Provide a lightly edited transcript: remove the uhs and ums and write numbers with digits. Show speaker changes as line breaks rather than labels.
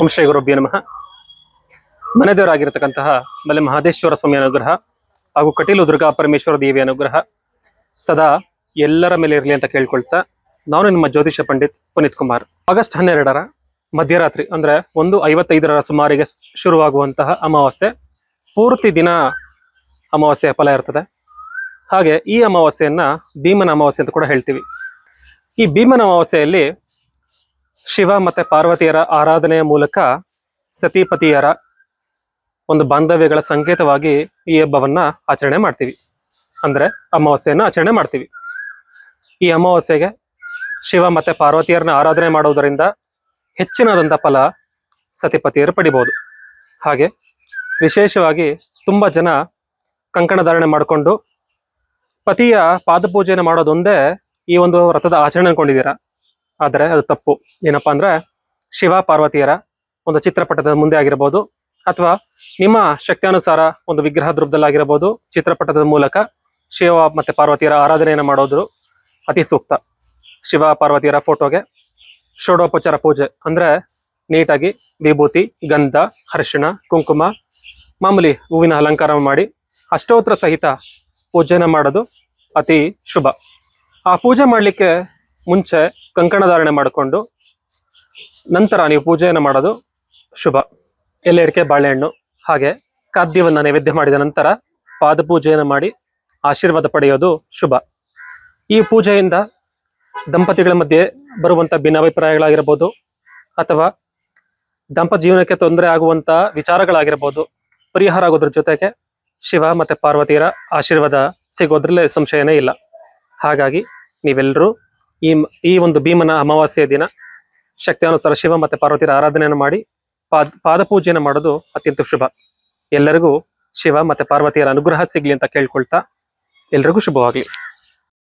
ಓಂ ಶ್ರೀ ಗುರುಭ್ಯೋ ನಮಃ. ಮನೆದೇವರಾಗಿರ್ತಕ್ಕಂತಹ ಮಲೆ ಮಹದೇಶ್ವರ ಸ್ವಾಮಿ ಅನುಗ್ರಹ ಹಾಗೂ ಕಟೀಲು ದುರ್ಗಾ ಪರಮೇಶ್ವರ ದೇವಿ ಅನುಗ್ರಹ ಸದಾ ಎಲ್ಲರ ಮೇಲೆ ಇರಲಿ ಅಂತ ಕೇಳ್ಕೊಳ್ತಾ, ನಾನು ನಿಮ್ಮ ಜ್ಯೋತಿಷ ಪಂಡಿತ್ ಪುನೀತ್ ಕುಮಾರ್. ಆಗಸ್ಟ್ 12ರ ಮಧ್ಯರಾತ್ರಿ ಅಂದ್ರೆ 1:55 ಸುಮಾರಿಗೆ ಶುರುವಾಗುವಂತಹ ಅಮಾವಾಸ್ಯೆ ಪೂರ್ತಿ ದಿನ ಅಮಾವಾಸ್ಯೆಯ ಫಲ ಇರ್ತದೆ. ಹಾಗೆ ಈ ಅಮಾವಾಸ್ಯೆಯನ್ನ ಭೀಮನ ಅಮಾವಾಸ್ಯೆ ಅಂತ ಕೂಡ ಹೇಳ್ತೀವಿ. ಈ ಭೀಮನ ಅಮಾವಾಸ್ಯೆಯಲ್ಲಿ ಶಿವ ಮತ್ತೆ ಪಾರ್ವತಿಯರ ಆರಾಧನೆಯ ಮೂಲಕ ಸತಿಪತಿಯರ ಒಂದು ಬಾಂಧವ್ಯಗಳ ಸಂಕೇತವಾಗಿ ಈ ಹಬ್ಬವನ್ನ ಆಚರಣೆ ಮಾಡ್ತೀವಿ. ಅಂದ್ರೆ ಅಮಾವಾಸ್ಯೆಯನ್ನು ಆಚರಣೆ ಮಾಡ್ತೀವಿ. ಈ ಅಮಾವಾಸ್ಯೆಗೆ ಶಿವ ಮತ್ತೆ ಪಾರ್ವತಿಯರನ್ನ ಆರಾಧನೆ ಮಾಡುವುದರಿಂದ ಹೆಚ್ಚಿನದಂತ ಫಲ ಸತಿಪತಿಯರು ಪಡಿಬಹುದು. ಹಾಗೆ ವಿಶೇಷವಾಗಿ ತುಂಬಾ ಜನ ಕಂಕಣ ಧಾರಣೆ ಮಾಡಿಕೊಂಡು ಪತಿಯ ಪಾದಪೂಜೆಯನ್ನು ಮಾಡೋದೊಂದೇ ಈ ಒಂದು ವ್ರತದ ಆಚರಣೆ ಅನ್ಕೊಂಡಿದ್ದೀರಾ. ಆದರೆ ಅದು ತಪ್ಪು. ಏನಪ್ಪಾ ಅಂದ್ರೆ ಶಿವ ಪಾರ್ವತಿಯರ ಒಂದು ಚಿತ್ರಪಟದ ಮುಂದೆ ಆಗಿರ್ಬೋದು, ಅಥವಾ ನಿಮ್ಮ ಶಕ್ತಿಯಾನುಸಾರ ಒಂದು ವಿಗ್ರಹ ರೂಪದಲ್ಲಾಗಿರ್ಬೋದು, ಚಿತ್ರಪಟದ ಮೂಲಕ ಶಿವ ಮತ್ತೆ ಪಾರ್ವತಿಯರ ಆರಾಧನೆಯನ್ನು ಮಾಡೋದು ಅತಿ ಸೂಕ್ತ. ಶಿವ ಪಾರ್ವತಿಯರ ಫೋಟೋಗೆ ಷೋಡೋಪಚಾರ ಪೂಜೆ ಅಂದ್ರೆ ನೀಟಾಗಿ ವಿಭೂತಿ, ಗಂಧ, ಅರಿಶಿಣ, ಕುಂಕುಮ, ಮಾಮೂಲಿ ಹೂವಿನ ಅಲಂಕಾರ ಮಾಡಿ ಅಷ್ಟೋತ್ರ ಸಹಿತ ಪೂಜೆನ ಮಾಡೋದು ಅತಿ ಶುಭ. ಆ ಪೂಜೆ ಮಾಡಲಿಕ್ಕೆ ಮುಂಚೆ ಕಂಕಣ ಧಾರಣೆ ಮಾಡಿಕೊಂಡು ನಂತರ ನೀವು ಪೂಜೆಯನ್ನು ಮಾಡೋದು ಶುಭ. ಎಲೆಡಿಕೆ, ಬಾಳೆಹಣ್ಣು ಹಾಗೆ ಖಾದ್ಯವನ್ನು ನೈವೇದ್ಯ ಮಾಡಿದ ನಂತರ ಪಾದಪೂಜೆಯನ್ನು ಮಾಡಿ ಆಶೀರ್ವಾದ ಪಡೆಯೋದು ಶುಭ. ಈ ಪೂಜೆಯಿಂದ ದಂಪತಿಗಳ ಮಧ್ಯೆ ಬರುವಂಥ ಭಿನ್ನಾಭಿಪ್ರಾಯಗಳಾಗಿರ್ಬೋದು, ಅಥವಾ ದಾಂಪತ್ಯ ಜೀವನಕ್ಕೆ ತೊಂದರೆ ಆಗುವಂಥ ವಿಚಾರಗಳಾಗಿರ್ಬೋದು ಪರಿಹಾರ ಆಗೋದ್ರ ಜೊತೆಗೆ ಶಿವ ಮತ್ತೆ ಪಾರ್ವತಿಯರ ಆಶೀರ್ವಾದ ಸಿಗೋದ್ರಲ್ಲೇ ಸಂಶಯನೇ ಇಲ್ಲ. ಹಾಗಾಗಿ ನೀವೆಲ್ಲರೂ ಈ ಒಂದು ಭೀಮನ ಅಮಾವಾಸ್ಯೆಯ ದಿನ ಶಕ್ತಿಯಾನುಸಾರ ಶಿವ ಮತ್ತೆ ಪಾರ್ವತಿಯರ ಆರಾಧನೆಯನ್ನು ಮಾಡಿ ಪಾದಪೂಜೆಯನ್ನು ಮಾಡೋದು ಅತ್ಯಂತ ಶುಭ. ಎಲ್ಲರಿಗೂ ಶಿವ ಮತ್ತೆ ಪಾರ್ವತಿಯರ ಅನುಗ್ರಹ ಸಿಗ್ಲಿ ಅಂತ ಕೇಳ್ಕೊಳ್ತಾ ಎಲ್ರಿಗೂ ಶುಭವಾಗಲಿ.